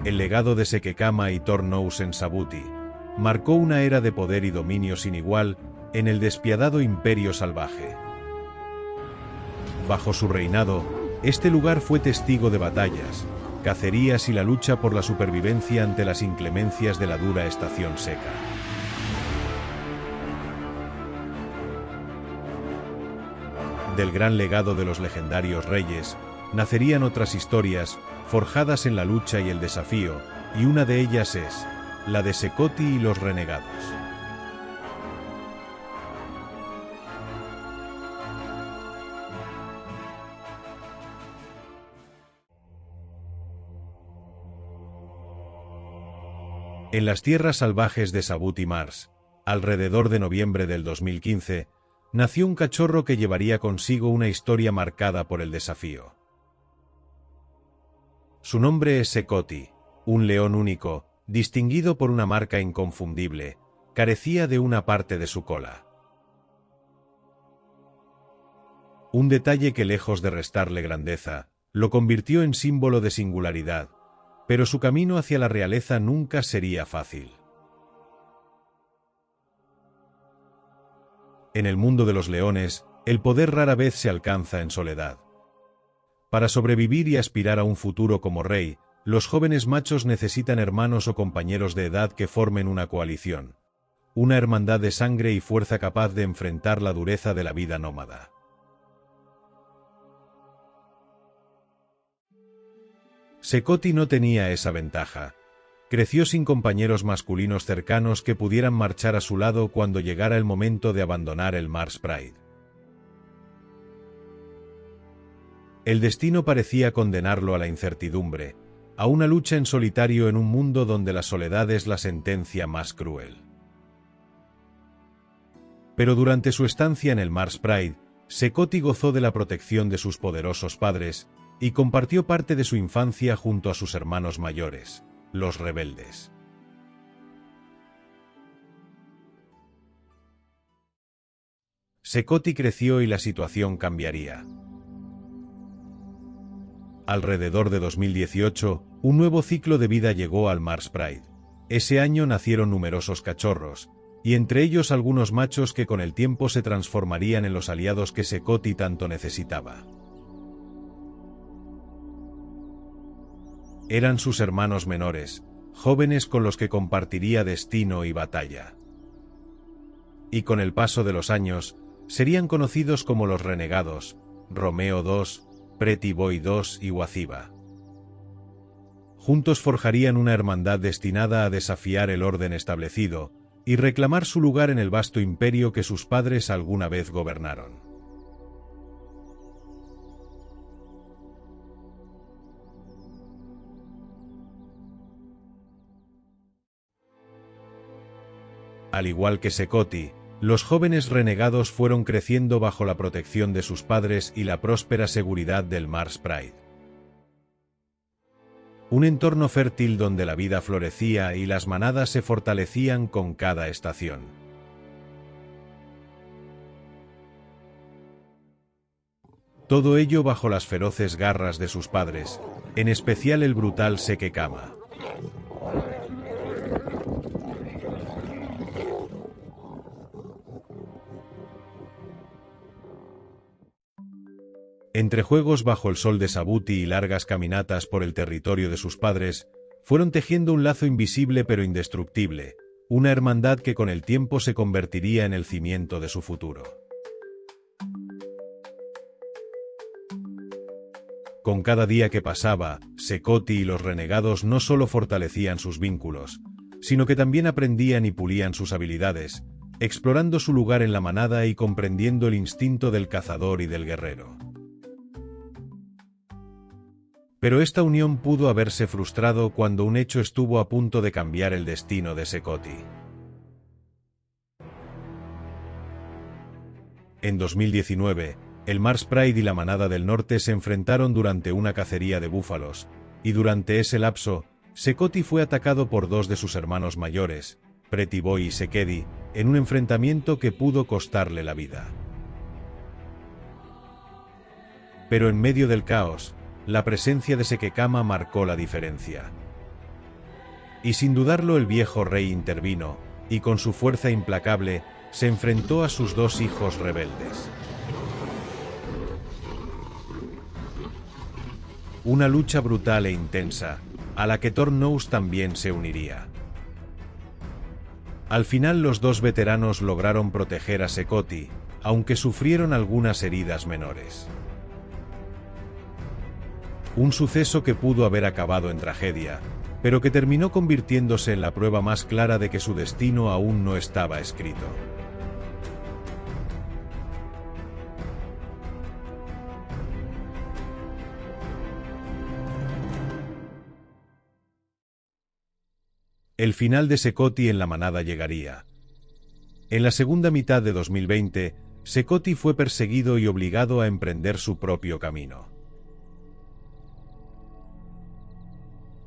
El legado de Sekekama y Tornous Sabuti marcó una era de poder y dominio sin igual en el despiadado imperio salvaje. Bajo su reinado, este lugar fue testigo de batallas, cacerías y la lucha por la supervivencia ante las inclemencias de la dura estación seca. Del gran legado de los legendarios reyes, nacerían otras historias, forjadas en la lucha y el desafío, y una de ellas es la de Sekoti y los renegados. En las tierras salvajes de Sabuti Mars, alrededor de noviembre del 2015, nació un cachorro que llevaría consigo una historia marcada por el desafío. Su nombre es Sekoti, un león único, distinguido por una marca inconfundible, carecía de una parte de su cola. Un detalle que, lejos de restarle grandeza, lo convirtió en símbolo de singularidad, pero su camino hacia la realeza nunca sería fácil. En el mundo de los leones, el poder rara vez se alcanza en soledad. Para sobrevivir y aspirar a un futuro como rey, los jóvenes machos necesitan hermanos o compañeros de edad que formen una coalición, una hermandad de sangre y fuerza capaz de enfrentar la dureza de la vida nómada. Sekoti no tenía esa ventaja. Creció sin compañeros masculinos cercanos que pudieran marchar a su lado cuando llegara el momento de abandonar el Mars Pride. El destino parecía condenarlo a la incertidumbre, a una lucha en solitario en un mundo donde la soledad es la sentencia más cruel. Pero durante su estancia en el Mars Pride, Sekoti gozó de la protección de sus poderosos padres y compartió parte de su infancia junto a sus hermanos mayores, los rebeldes. Sekoti creció y la situación cambiaría. Alrededor de 2018, un nuevo ciclo de vida llegó al Mars Pride. Ese año nacieron numerosos cachorros, y entre ellos algunos machos que con el tiempo se transformarían en los aliados que Sekoti tanto necesitaba. Eran sus hermanos menores, jóvenes con los que compartiría destino y batalla. Y con el paso de los años, serían conocidos como los Renegados, Romeo II, Pretty Boy II y Waziba. Juntos forjarían una hermandad destinada a desafiar el orden establecido y reclamar su lugar en el vasto imperio que sus padres alguna vez gobernaron. Al igual que Sekoti, los jóvenes renegados fueron creciendo bajo la protección de sus padres y la próspera seguridad del Mars Pride. Un entorno fértil donde la vida florecía y las manadas se fortalecían con cada estación. Todo ello bajo las feroces garras de sus padres, en especial el brutal Sekekama. Entre juegos bajo el sol de Sabuti y largas caminatas por el territorio de sus padres, fueron tejiendo un lazo invisible pero indestructible, una hermandad que con el tiempo se convertiría en el cimiento de su futuro. Con cada día que pasaba, Sekoti y los renegados no solo fortalecían sus vínculos, sino que también aprendían y pulían sus habilidades, explorando su lugar en la manada y comprendiendo el instinto del cazador y del guerrero. Pero esta unión pudo haberse frustrado cuando un hecho estuvo a punto de cambiar el destino de Sekoti. En 2019, el Mars Pride y la Manada del Norte se enfrentaron durante una cacería de búfalos, y durante ese lapso, Sekoti fue atacado por dos de sus hermanos mayores, Pretty Boy y Sekedi, en un enfrentamiento que pudo costarle la vida. Pero en medio del caos, la presencia de Sekekama marcó la diferencia. Y sin dudarlo el viejo rey intervino, y con su fuerza implacable, se enfrentó a sus dos hijos rebeldes. Una lucha brutal e intensa, a la que Tornous también se uniría. Al final los dos veteranos lograron proteger a Sekoti, aunque sufrieron algunas heridas menores. Un suceso que pudo haber acabado en tragedia, pero que terminó convirtiéndose en la prueba más clara de que su destino aún no estaba escrito. El final de Sekoti en la manada llegaría. En la segunda mitad de 2020, Sekoti fue perseguido y obligado a emprender su propio camino.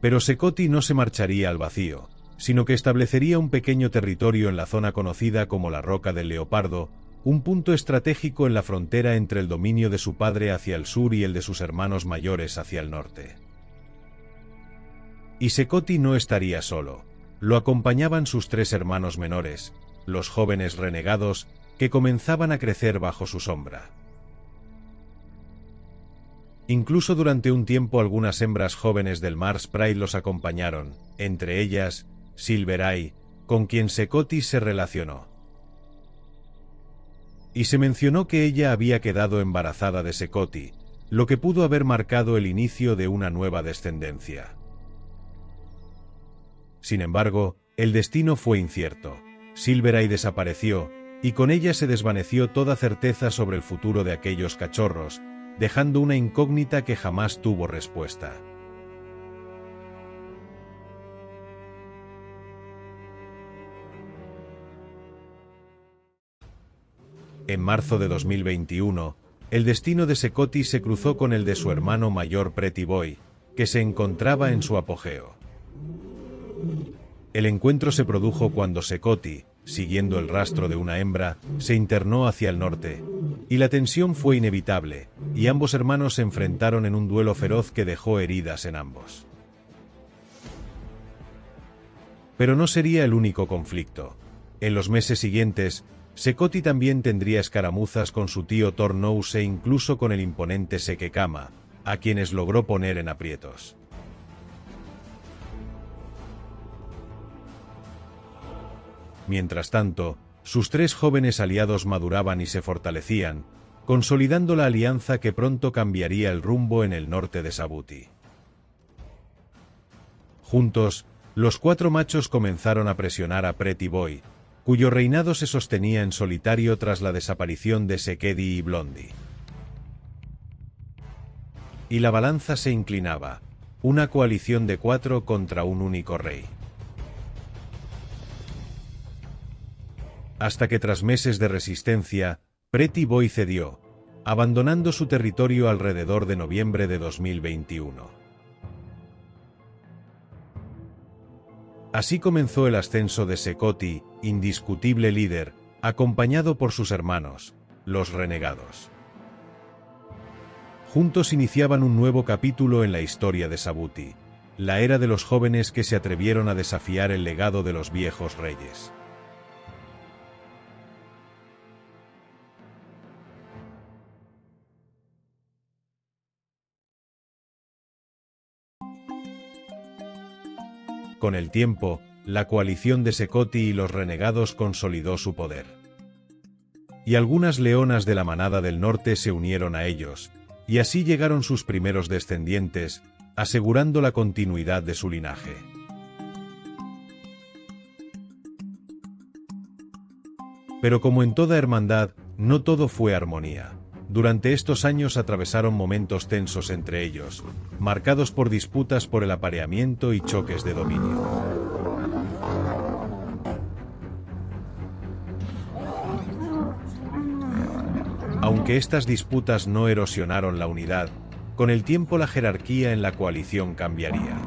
Pero Sekoti no se marcharía al vacío, sino que establecería un pequeño territorio en la zona conocida como la Roca del Leopardo, un punto estratégico en la frontera entre el dominio de su padre hacia el sur y el de sus hermanos mayores hacia el norte. Y Sekoti no estaría solo. Lo acompañaban sus tres hermanos menores, los jóvenes renegados, que comenzaban a crecer bajo su sombra. Incluso durante un tiempo algunas hembras jóvenes del Mars Pride los acompañaron, entre ellas, Silver Eye, con quien Sekoti se relacionó. Y se mencionó que ella había quedado embarazada de Sekoti, lo que pudo haber marcado el inicio de una nueva descendencia. Sin embargo, el destino fue incierto. Silver Eye desapareció, y con ella se desvaneció toda certeza sobre el futuro de aquellos cachorros, dejando una incógnita que jamás tuvo respuesta. En marzo de 2021, el destino de Sekoti se cruzó con el de su hermano mayor Pretty Boy, que se encontraba en su apogeo. El encuentro se produjo cuando Sekoti, siguiendo el rastro de una hembra, se internó hacia el norte, y la tensión fue inevitable, y ambos hermanos se enfrentaron en un duelo feroz que dejó heridas en ambos. Pero no sería el único conflicto. En los meses siguientes, Sekoti también tendría escaramuzas con su tío Tornous e incluso con el imponente Sekekama, a quienes logró poner en aprietos. Mientras tanto, sus tres jóvenes aliados maduraban y se fortalecían, consolidando la alianza que pronto cambiaría el rumbo en el norte de Sabuti. Juntos, los cuatro machos comenzaron a presionar a Pretty Boy, cuyo reinado se sostenía en solitario tras la desaparición de Sekedi y Blondie. Y la balanza se inclinaba, una coalición de cuatro contra un único rey. Hasta que tras meses de resistencia, Pretty Boy cedió, abandonando su territorio alrededor de noviembre de 2021. Así comenzó el ascenso de Sekoti, indiscutible líder, acompañado por sus hermanos, los renegados. Juntos iniciaban un nuevo capítulo en la historia de Sabuti, la era de los jóvenes que se atrevieron a desafiar el legado de los viejos reyes. Con el tiempo, la coalición de Sekoti y los renegados consolidó su poder. Y algunas leonas de la manada del norte se unieron a ellos, y así llegaron sus primeros descendientes, asegurando la continuidad de su linaje. Pero como en toda hermandad, no todo fue armonía. Durante estos años atravesaron momentos tensos entre ellos, marcados por disputas por el apareamiento y choques de dominio. Aunque estas disputas no erosionaron la unidad, con el tiempo la jerarquía en la coalición cambiaría.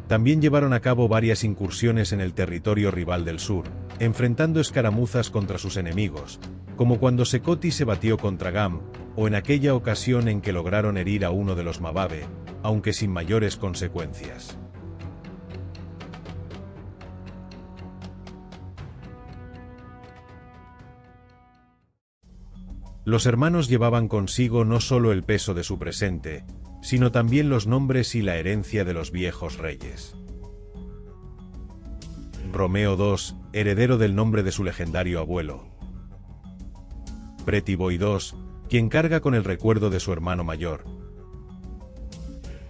También llevaron a cabo varias incursiones en el territorio rival del sur, enfrentando escaramuzas contra sus enemigos, como cuando Sekoti se batió contra Gam, o en aquella ocasión en que lograron herir a uno de los Mababe, aunque sin mayores consecuencias. Los hermanos llevaban consigo no solo el peso de su presente, sino también los nombres y la herencia de los viejos reyes. Romeo II, heredero del nombre de su legendario abuelo. Pretty Boy II, quien carga con el recuerdo de su hermano mayor.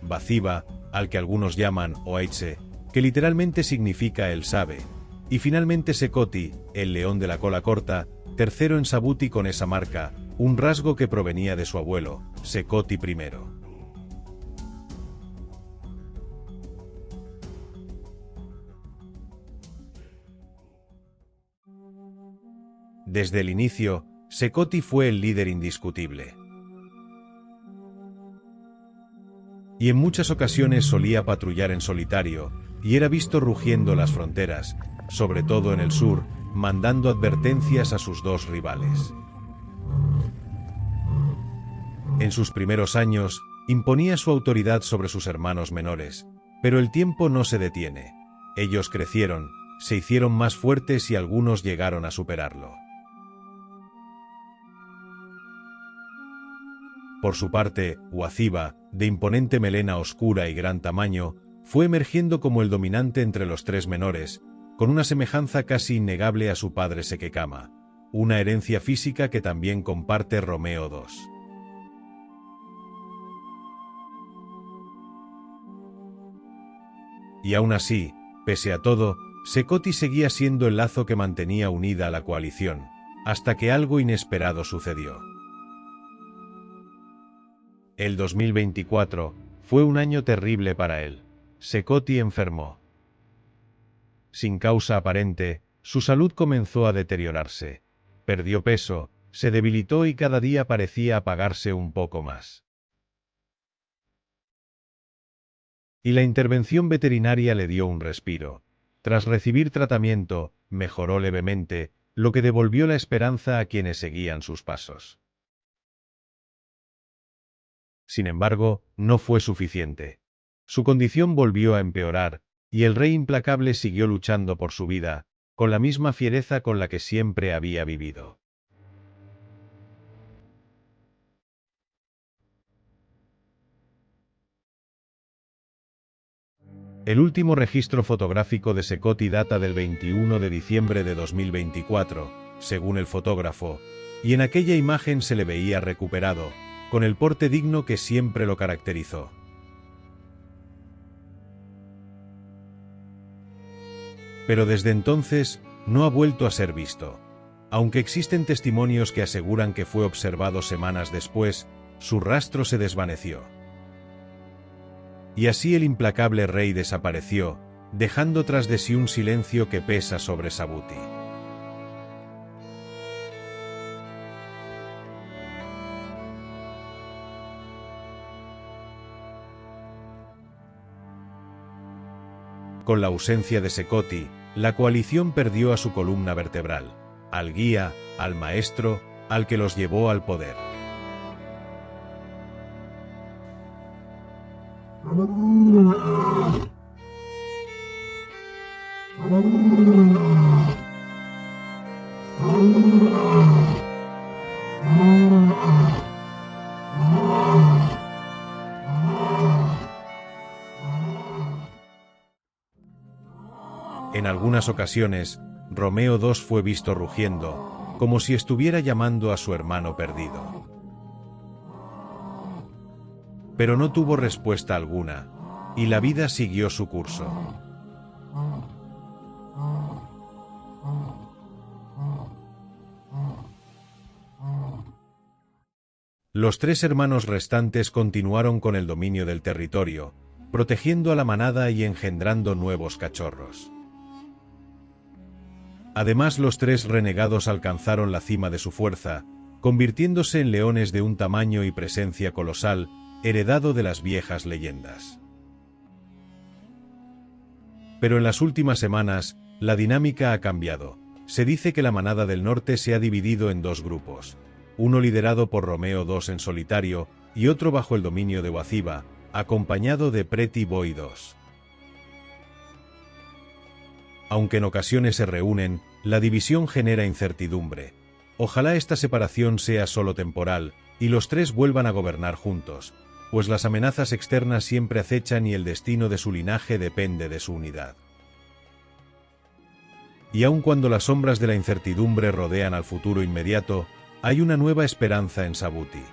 Bathsheba, al que algunos llaman Oaitse, que literalmente significa el sabe, y finalmente Sekoti, el león de la cola corta, tercero en Sabuti con esa marca, un rasgo que provenía de su abuelo, Sekoti I. Desde el inicio, Sekoti fue el líder indiscutible. Y en muchas ocasiones solía patrullar en solitario, y era visto rugiendo las fronteras, sobre todo en el sur, mandando advertencias a sus dos rivales. En sus primeros años, imponía su autoridad sobre sus hermanos menores, pero el tiempo no se detiene. Ellos crecieron, se hicieron más fuertes y algunos llegaron a superarlo. Por su parte, Bathsheba, de imponente melena oscura y gran tamaño, fue emergiendo como el dominante entre los tres menores, con una semejanza casi innegable a su padre Sekekama, una herencia física que también comparte Romeo II. Y aún así, pese a todo, Sekoti seguía siendo el lazo que mantenía unida a la coalición, hasta que algo inesperado sucedió. El 2024 fue un año terrible para él. Sekoti enfermó. Sin causa aparente, su salud comenzó a deteriorarse. Perdió peso, se debilitó y cada día parecía apagarse un poco más. Y la intervención veterinaria le dio un respiro. Tras recibir tratamiento, mejoró levemente, lo que devolvió la esperanza a quienes seguían sus pasos. Sin embargo, no fue suficiente. Su condición volvió a empeorar, y el rey implacable siguió luchando por su vida, con la misma fiereza con la que siempre había vivido. El último registro fotográfico de Sekoti data del 21 de diciembre de 2024, según el fotógrafo, y en aquella imagen se le veía recuperado, con el porte digno que siempre lo caracterizó. Pero desde entonces, no ha vuelto a ser visto. Aunque existen testimonios que aseguran que fue observado semanas después, su rastro se desvaneció. Y así el implacable rey desapareció, dejando tras de sí un silencio que pesa sobre Sabuti. Con la ausencia de Sekoti, la coalición perdió a su columna vertebral, al guía, al maestro, al que los llevó al poder. En algunas ocasiones, Romeo II fue visto rugiendo, como si estuviera llamando a su hermano perdido. Pero no tuvo respuesta alguna, y la vida siguió su curso. Los tres hermanos restantes continuaron con el dominio del territorio, protegiendo a la manada y engendrando nuevos cachorros. Además, los tres renegados alcanzaron la cima de su fuerza, convirtiéndose en leones de un tamaño y presencia colosal, heredado de las viejas leyendas. Pero en las últimas semanas, la dinámica ha cambiado. Se dice que la manada del norte se ha dividido en dos grupos. uno liderado por Romeo II en solitario y otro bajo el dominio de Waziba, acompañado de Pretty Boy II. Aunque en ocasiones se reúnen, la división genera incertidumbre. Ojalá esta separación sea solo temporal, y los tres vuelvan a gobernar juntos, pues las amenazas externas siempre acechan y el destino de su linaje depende de su unidad. Y aun cuando las sombras de la incertidumbre rodean al futuro inmediato, hay una nueva esperanza en Sabuti.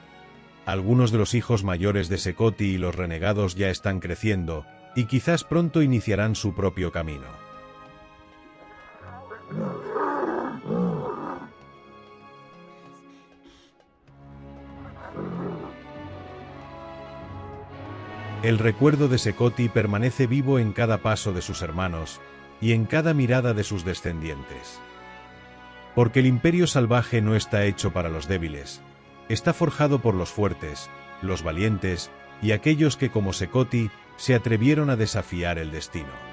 Algunos de los hijos mayores de Sekoti y los renegados ya están creciendo, y quizás pronto iniciarán su propio camino. El recuerdo de Sekoti permanece vivo en cada paso de sus hermanos, y en cada mirada de sus descendientes. Porque el imperio salvaje no está hecho para los débiles, está forjado por los fuertes, los valientes, y aquellos que como Sekoti, se atrevieron a desafiar el destino.